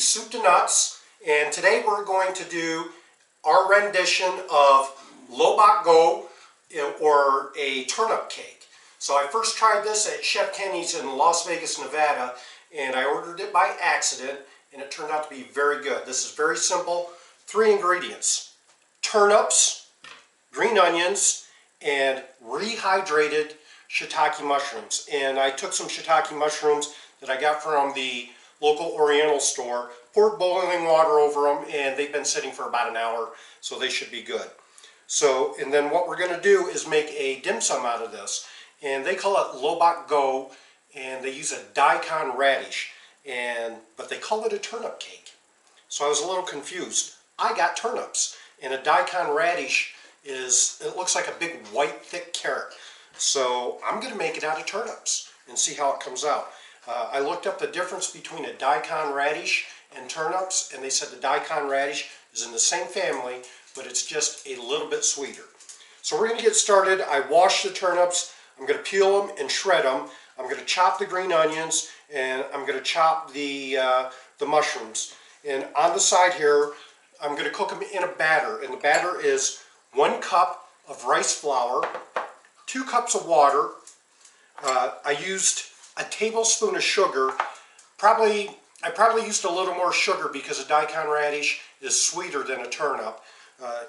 Soup to Nuts, and today we're going to do our rendition of Lo Bak Go, or a turnip cake. So I first tried this at Chef Kenny's in Las Vegas, Nevada, and I ordered it by accident, and it turned out to be very good. This is very simple. 3 ingredients: turnips, green onions, and rehydrated shiitake mushrooms. And I took some shiitake mushrooms that I got from the local Oriental store, poured boiling water over them, and they've been sitting for about an hour, so they should be good. So, and then what we're going to do is make a dim sum out of this, and they call it Lo Bak Go, and they use a daikon radish, but they call it a turnip cake. So I was a little confused. I got turnips, and a daikon radish it looks like a big white thick carrot. So I'm going to make it out of turnips and see how it comes out. I looked up the difference between a daikon radish and turnips, and they said the daikon radish is in the same family, but it's just a little bit sweeter. So we're going to get started. I washed the turnips. I'm going to peel them and shred them. I'm going to chop the green onions, and I'm going to chop the mushrooms. And on the side here, I'm going to cook them in a batter, and the batter is 1 cup of rice flour, 2 cups of water. I used a tablespoon of sugar. I probably used a little more sugar because a daikon radish is sweeter than a turnip.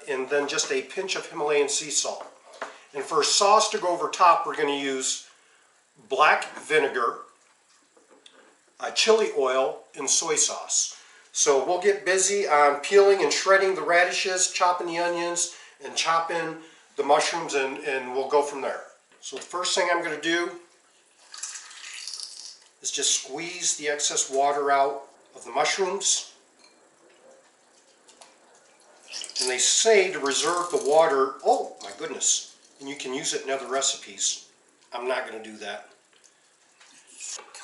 And then just a pinch of Himalayan sea salt. And for a sauce to go over top, we're going to use black vinegar, chili oil, and soy sauce. So we'll get busy on peeling and shredding the radishes, chopping the onions, and chopping the mushrooms, and we'll go from there. So the first thing I'm going to do is just squeeze the excess water out of the mushrooms. And they say to reserve the water, oh my goodness, and you can use it in other recipes. I'm not going to do that.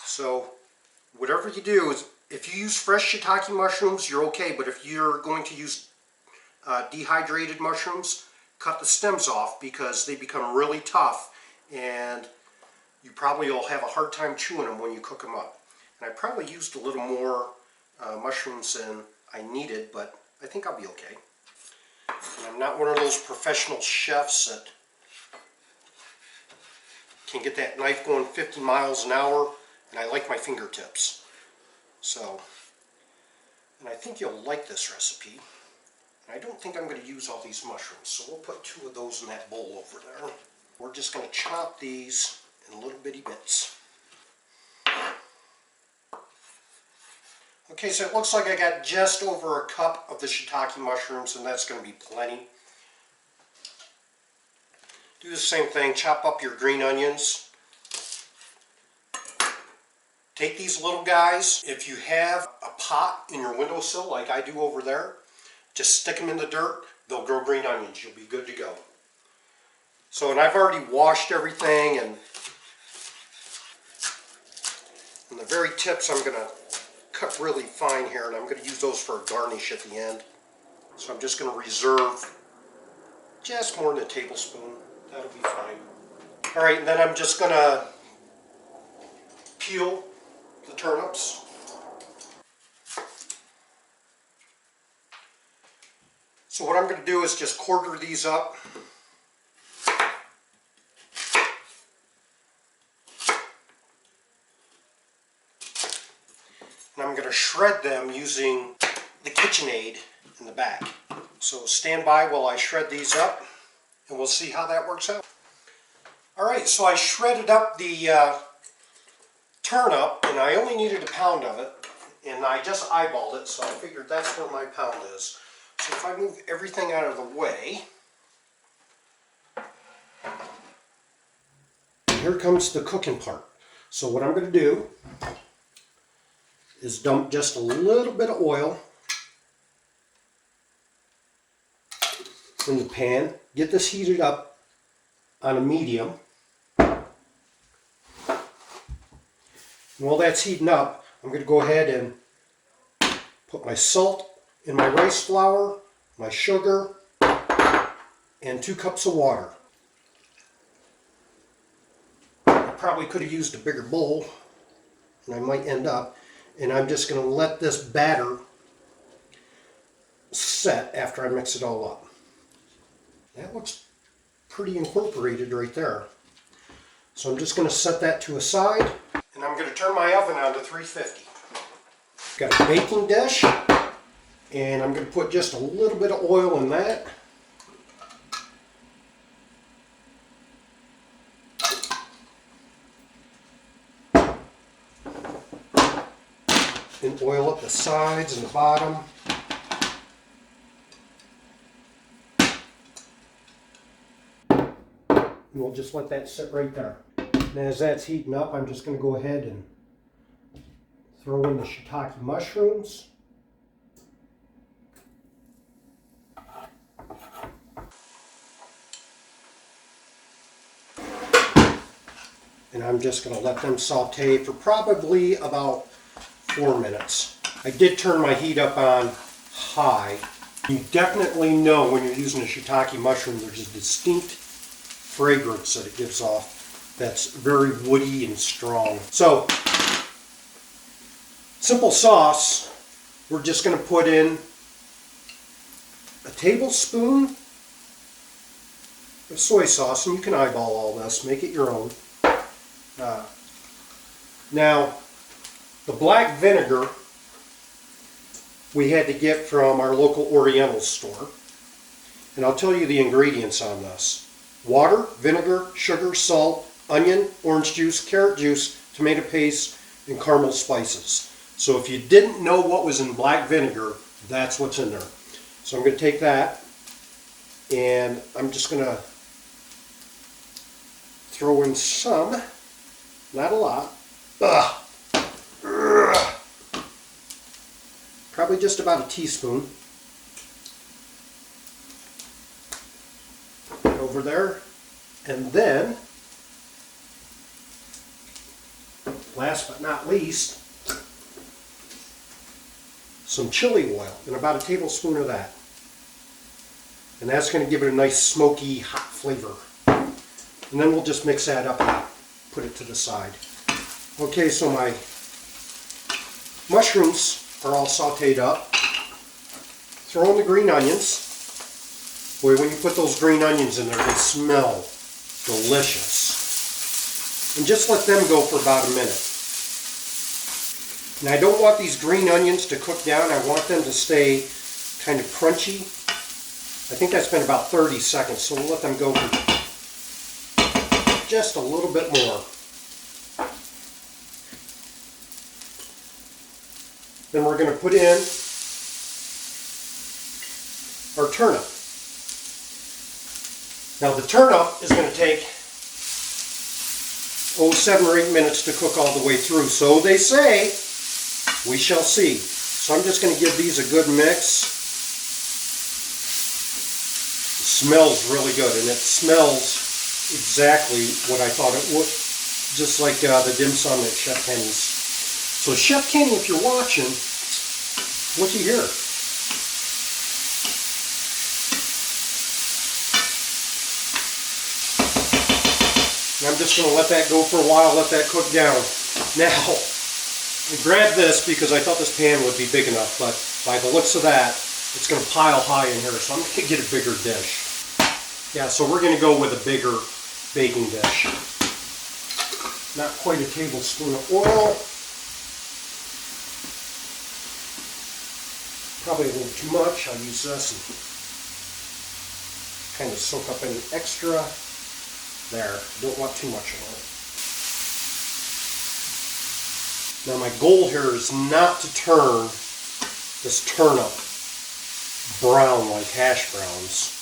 So whatever you do, is if you use fresh shiitake mushrooms, you're okay, but if you're going to use dehydrated mushrooms, cut the stems off because they become really tough, and you probably will have a hard time chewing them when you cook them up. And I probably used a little more mushrooms than I needed, but I think I'll be okay. And I'm not one of those professional chefs that can get that knife going 50 miles an hour, and I like my fingertips. So, and I think you'll like this recipe. And I don't think I'm going to use all these mushrooms, so we'll put 2 of those in that bowl over there. We're just going to chop these in little bitty bits. Okay, so it looks like I got just over 1 cup of the shiitake mushrooms, and that's going to be plenty. Do the same thing, chop up your green onions. Take these little guys. If you have a pot in your windowsill like I do over there, just stick them in the dirt. They'll grow green onions. You'll be good to go. So, and I've already washed everything, and the very tips I'm going to cut really fine here, and I'm going to use those for a garnish at the end. So I'm just going to reserve just more than a tablespoon. That'll be fine. Alright, and then I'm just going to peel the turnips. So what I'm going to do is just quarter these up. And I'm going to shred them using the KitchenAid in the back. So stand by while I shred these up, and we'll see how that works out. Alright, so I shredded up the turnip, and I only needed 1 pound of it, and I just eyeballed it, so I figured that's where my pound is. So if I move everything out of the way, here comes the cooking part. So what I'm going to do is dump just a little bit of oil in the pan. Get this heated up on a medium. And while that's heating up, I'm going to go ahead and put my salt in my rice flour, my sugar, and 2 cups of water. I probably could have used a bigger bowl, and I might end up. And I'm just going to let this batter set after I mix it all up. That looks pretty incorporated right there. So I'm just going to set that to a side, and I'm going to turn my oven on to 350. Got a baking dish, and I'm going to put just a little bit of oil in that. And oil up the sides and the bottom. And we'll just let that sit right there. And as that's heating up, I'm just going to go ahead and throw in the shiitake mushrooms. And I'm just going to let them saute for probably about 4 minutes. I did turn my heat up on high. You definitely know when you're using a shiitake mushroom, there's a distinct fragrance that it gives off that's very woody and strong. So, simple sauce, we're just going to put in a tablespoon of soy sauce, and you can eyeball all this, make it your own. Now, the black vinegar we had to get from our local Oriental store. And I'll tell you the ingredients on this. Water, vinegar, sugar, salt, onion, orange juice, carrot juice, tomato paste, and caramel spices. So if you didn't know what was in black vinegar, that's what's in there. So I'm going to take that, and I'm just going to throw in some, not a lot, probably just about a teaspoon. Over there. And then, last but not least, some chili oil, and about a tablespoon of that. And that's going to give it a nice smoky, hot flavor. And then we'll just mix that up and put it to the side. Okay, so my mushrooms are all sauteed up. Throw in the green onions. Boy, when you put those green onions in there, they smell delicious. And just let them go for about a minute. And I don't want these green onions to cook down. I want them to stay kind of crunchy. I think that's been about 30 seconds, so we'll let them go for just a little bit more. Then we're going to put in our turnip. Now the turnip is going to take 7 or 8 minutes to cook all the way through. So they say, we shall see. So I'm just going to give these a good mix. It smells really good, and it smells exactly what I thought it would, just like the dim sum at Chef Kenny's. So Chef Kenny, if you're watching, what do you hear? And I'm just going to let that go for a while, let that cook down. Now, I grabbed this because I thought this pan would be big enough, but by the looks of that, it's going to pile high in here, so I'm going to get a bigger dish. Yeah, so we're going to go with a bigger baking dish. Not quite a tablespoon of oil. Probably a little too much. I'll use this and kind of soak up any extra. There, don't want too much of it. Now my goal here is not to turn this turnip brown like hash browns,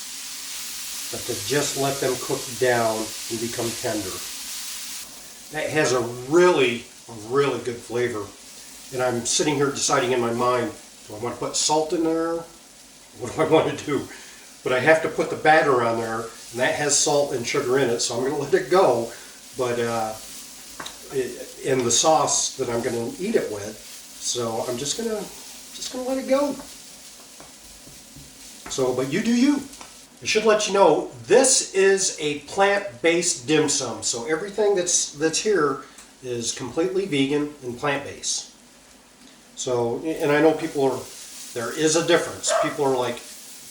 but to just let them cook down and become tender. That has a really good flavor. And I'm sitting here deciding in my mind, do I want to put salt in there? What do I want to do? But I have to put the batter on there, and that has salt and sugar in it, so I'm going to let it go. But in the sauce that I'm going to eat it with, so I'm just going to let it go. So, but you do you. I should let you know, this is a plant-based dim sum, so everything that's here is completely vegan and plant-based. So, and I know there is a difference. People are like,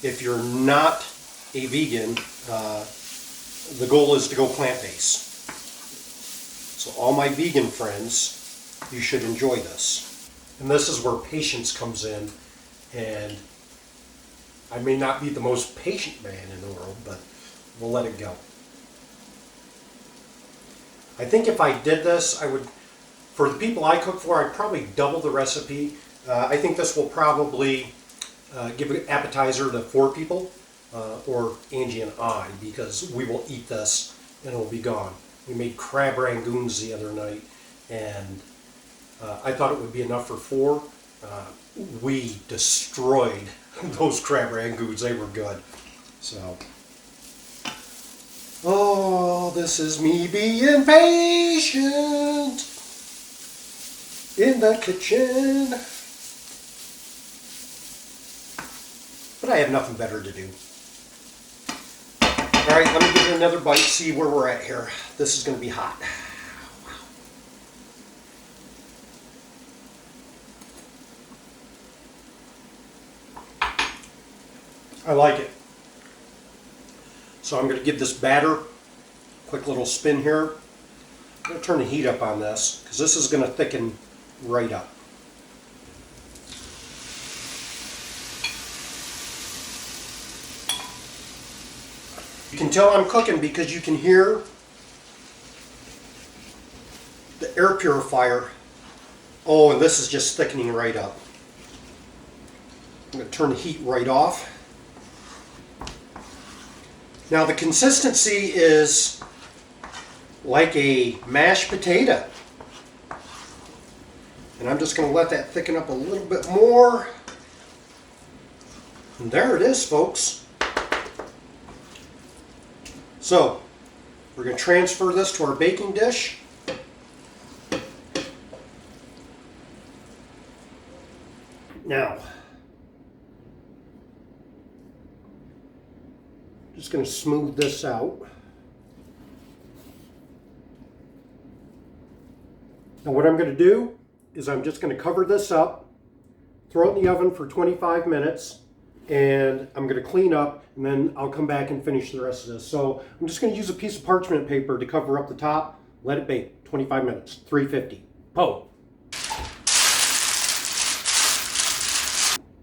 if you're not a vegan, the goal is to go plant-based. So all my vegan friends, you should enjoy this. And this is where patience comes in. And I may not be the most patient man in the world, but we'll let it go. I think if I did this, I would, for the people I cook for, I'd probably double the recipe. I think this will probably give an appetizer to 4 people, or Angie and I, because we will eat this and it'll be gone. We made crab rangoons the other night, and I thought it would be enough for 4. We destroyed those crab rangoons. They were good. So, oh, this is me being patient in the kitchen. But I have nothing better to do. All right, let me give it another bite, see where we're at here. This is going to be hot. I like it. So I'm going to give this batter a quick little spin here. I'm going to turn the heat up on this because this is going to thicken right up. You can tell I'm cooking because you can hear the air purifier. Oh, and this is just thickening right up. I'm going to turn the heat right off. Now the consistency is like a mashed potato. And I'm just going to let that thicken up a little bit more. And there it is, folks. So, we're going to transfer this to our baking dish. Now, just going to smooth this out. Now what I'm going to do is I'm just going to cover this up, throw it in the oven for 25 minutes, and I'm going to clean up, and then I'll come back and finish the rest of this. So I'm just going to use a piece of parchment paper to cover up the top, let it bake 25 minutes, 350. Po!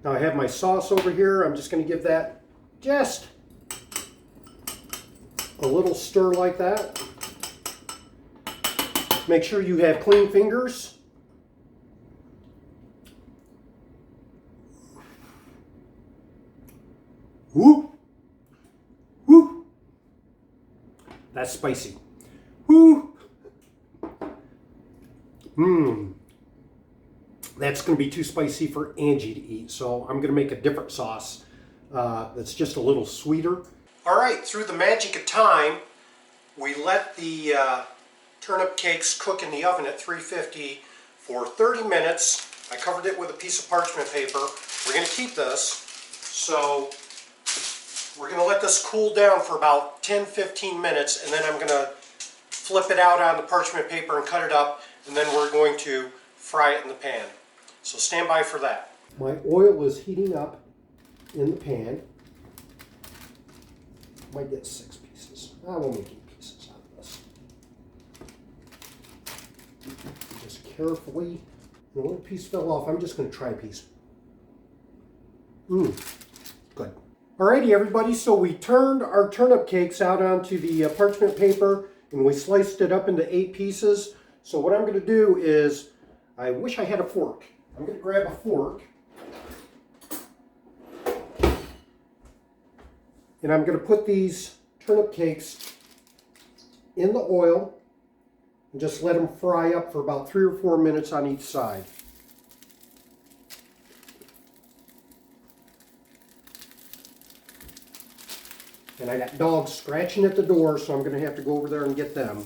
Now I have my sauce over here. I'm just going to give that just a little stir like that. Make sure you have clean fingers. Woo! Woo! That's spicy. Woo! That's going to be too spicy for Angie to eat, so I'm going to make a different sauce that's just a little sweeter. All right, through the magic of time, we let the turnip cakes cook in the oven at 350 for 30 minutes. I covered it with a piece of parchment paper. We're going to keep this, so we're going to let this cool down for about 10-15 minutes, and then I'm going to flip it out on the parchment paper and cut it up, and then we're going to fry it in the pan. So stand by for that. My oil is heating up in the pan. Might get 6 pieces. I will make 8 pieces out of this. Just carefully. A little piece fell off. I'm just going to try a piece. Good. Alrighty, everybody. So we turned our turnip cakes out onto the parchment paper, and we sliced it up into 8 pieces. So what I'm going to do is, I wish I had a fork. I'm going to grab a fork, and I'm going to put these turnip cakes in the oil and just let them fry up for about 3 or 4 minutes on each side. And I got dogs scratching at the door, so I'm going to have to go over there and get them.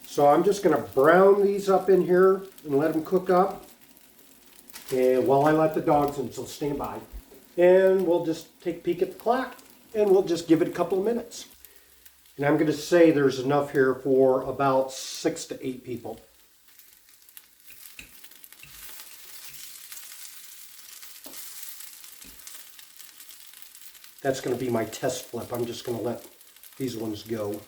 So I'm just going to brown these up in here and let them cook up. And while I let the dogs in, so stand by. And we'll just take a peek at the clock, and we'll just give it a couple of minutes. And I'm going to say there's enough here for about 6 to 8 people. That's going to be my test flip. I'm just going to let these ones go.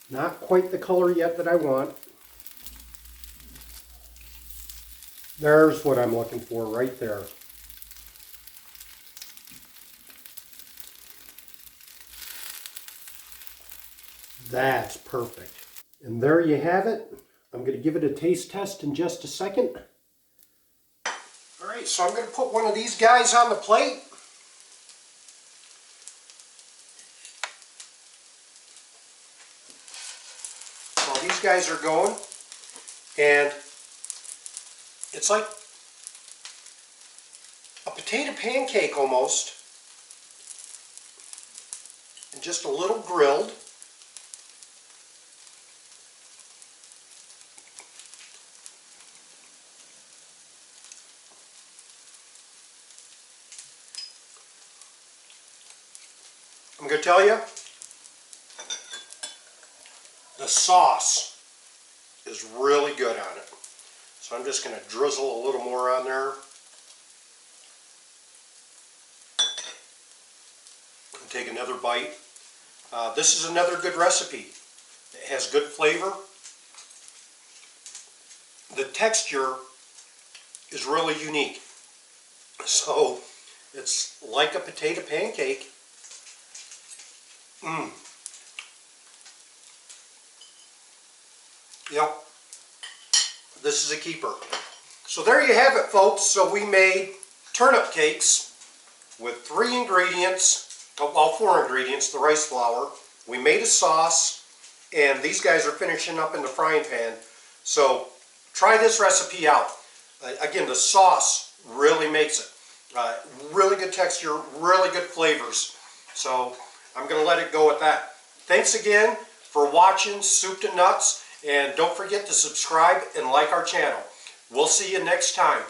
Not quite the color yet that I want. There's what I'm looking for right there. That's perfect. And there you have it. I'm going to give it a taste test in just a second. All right, so I'm going to put one of these guys on the plate. While these guys are going, and it's like a potato pancake almost, and just a little grilled. I'm going to tell you, the sauce is really good on it. So I'm just going to drizzle a little more on there. And take another bite. This is another good recipe. It has good flavor. The texture is really unique. So it's like a potato pancake. Yep. This is a keeper. So there you have it, folks. So we made turnip cakes with 3 ingredients, well, 4 ingredients, the rice flour. We made a sauce, and these guys are finishing up in the frying pan. So try this recipe out. Again, the sauce really makes it. Really good texture, really good flavors. So I'm going to let it go at that. Thanks again for watching Soup to Nuts, and don't forget to subscribe and like our channel. We'll see you next time.